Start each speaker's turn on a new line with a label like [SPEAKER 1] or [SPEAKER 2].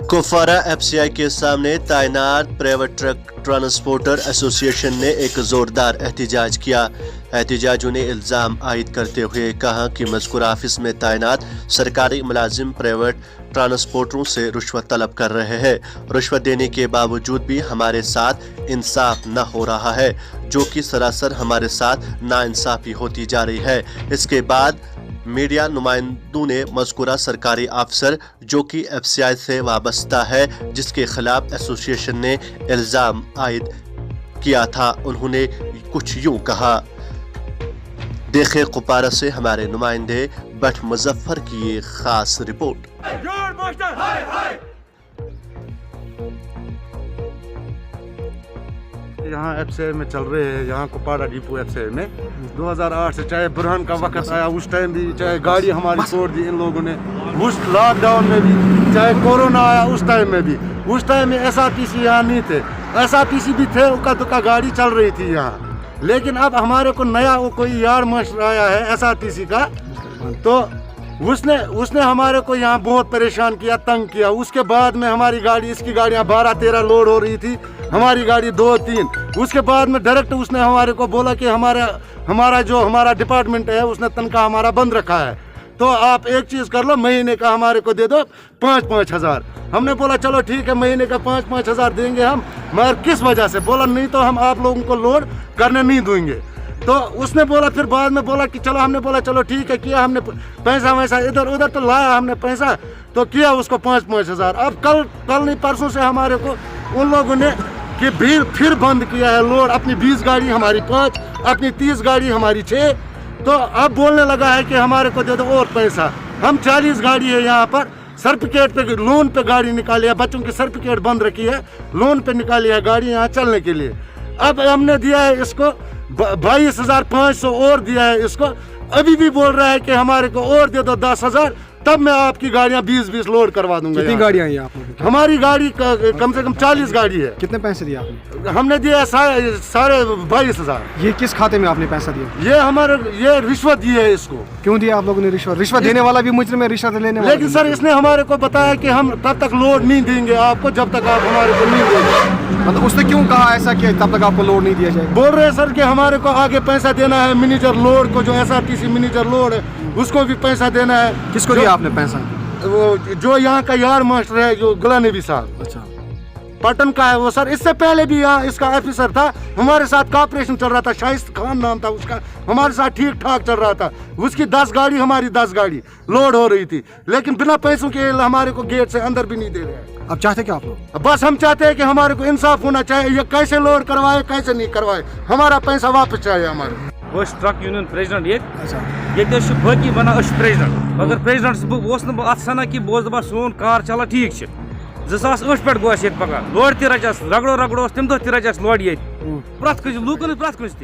[SPEAKER 1] Kupwara FCI के सामने तैनात प्राइवेट ट्रक ट्रांसपोर्टर एसोसिएशन ने एक जोरदार एहतजाज किया। एहतजाजियों ने इल्ज़ाम आयद करते हुए कहा कि मज़कूरा ऑफिस में तैनात सरकारी मुलाजिम प्राइवेट ट्रांसपोर्टरों से रिश्वत तलब कर रहे हैं। रिश्वत देने के बावजूद भी हमारे साथ इंसाफ न हो रहा है, जो कि सरासर हमारे साथ नाइंसाफ़ी होती जा रही है। इसके बाद मीडिया नुमाइंदों ने मज़कूरा सरकारी अफसर जो कि एफसीआई से वाबस्ता है, जिसके खिलाफ एसोसिएशन ने इल्ज़ाम आयद किया था, उन्होंने कुछ यूं कहा। देखे कुपवारा से हमारे नुमाइंदे भट्ट मुजफ्फर की ये खास रिपोर्ट।
[SPEAKER 2] यहाँ एफसीआई में चल रहे हैं, यहाँ कुपवारा डिपो एफसीआई में 2008 से, चाहे बुरहान का वक्त आया उस टाइम भी, चाहे गाड़ी हमारी छोड़ दी इन लोगों ने, उस लॉकडाउन में भी, चाहे कोरोना आया उस टाइम में भी। उस टाइम में एसआरटीसी यहाँ नहीं थे, एसआरटीसी भी थे, उका दुका गाड़ी चल रही थी यहाँ। लेकिन अब हमारे को नया वो कोई यार मास्टर आया है एसआरटीसी का, तो उसने हमारे को यहाँ बहुत परेशान किया, तंग किया। उसके बाद में हमारी गाड़ी, इसकी गाड़ियाँ 12-13 लोड हो रही थी, हमारी गाड़ी 2-3। उसके बाद में डायरेक्ट उसने हमारे को बोला कि हमारा डिपार्टमेंट है, उसने तनख्वाह हमारा बंद रखा है, तो आप एक चीज़ कर लो, महीने का हमारे को दे दो 5-5 हज़ार। हमने बोला चलो ठीक है, महीने का 5-5 हज़ार देंगे हम, मगर किस वजह से? बोला नहीं तो हम आप लोगों को लोड करने नहीं देंगे। तो उसने बोला, फिर बाद में बोला कि चलो, हमने बोला चलो ठीक है, किया हमने पैसा वैसा इधर उधर तो लाया हमने पैसा, तो किया उसको 5-5 हज़ार। अब कल नहीं परसों से हमारे को उन लोगों ने कि फिर बंद किया है लोड, अपनी 20 गाड़ी हमारी 5, अपनी 30 गाड़ी हमारी 6। तो अब बोलने लगा है कि हमारे को दे दो और पैसा। हम 40 गाड़ी है यहाँ पर, सर्टिफिकेट पे लोन पे गाड़ी निकाली है, बच्चों की सर्टिफिकेट बंद रखी है, लोन पे निकाली है गाड़ी यहाँ चलने के लिए। अब हमने दिया है इसको 22,500 और दिया है इसको, अभी भी बोल रहा है कि हमारे को और दे दो 10,000, तब मैं आपकी गाड़ियाँ 20-20 लोड करवा दूंगा।
[SPEAKER 3] कितनी गाड़ियाँ हैं आप लोगों की?
[SPEAKER 2] हमारी गाड़ी कम से कम 40 गाड़ी है।
[SPEAKER 3] कितने पैसे दिए आपने?
[SPEAKER 2] हमने दिया साढ़े 22,000।
[SPEAKER 3] ये किस खाते में आपने पैसा दिया?
[SPEAKER 2] ये रिश्वत दी है इसको।
[SPEAKER 3] क्यों दिया आप लोगों ने रिश्वत? देने वाला भी मुजरिम है, रिश्वत लेने वाला।
[SPEAKER 2] लेकिन सर इसने हमारे को बताया कि हम तब तक लोड नहीं देंगे आपको जब तक आप हमारे को नहीं देंगे।
[SPEAKER 3] मतलब उसने क्यों कहा ऐसा कि तब तक आपको लोड नहीं दिया जाएगा?
[SPEAKER 2] बोल रहे हैं सर कि हमारे को आगे पैसा देना है, मैनेजर लोड को, जो एसआरटीसी मैनेजर लोड है उसको भी पैसा देना है।
[SPEAKER 3] किसको दिया आपने पैसा?
[SPEAKER 2] वो जो यहाँ का यार मास्टर है, जो गुलाम नबी साहब,
[SPEAKER 3] अच्छा,
[SPEAKER 2] पटन का है वो सर। इससे पहले भी यहाँ इसका ऑफिसर था, हमारे साथ कॉपरेशन चल रहा था, शाइस्त खान नाम था उसका, हमारे साथ ठीक ठाक चल रहा था। उसकी 10 गाड़ी हमारी 10 गाड़ी लोड हो रही थी, लेकिन बिना पैसों के हमारे को गेट से अंदर भी नहीं दे रहे हैं।
[SPEAKER 3] अब चाहते क्या आप लोग?
[SPEAKER 2] बस हम चाहते हैं कि हमारे को इंसाफ होना चाहिए, ये कैसे लोड करवाए कैसे नहीं करवाए, हमारा पैसा वापस चाहिए हमारे।
[SPEAKER 4] ट्रक यूनियन प्रेसिडेंट ये बाकी वन प्रेसिडेंट, अगर प्रेसिडेंट अत सना कि बह सोन कार चला ठीक 2008 पे गो पका लोड त रचस रगड़ो तम दह त रचस लोड ये प्रत लूकन प्रत कस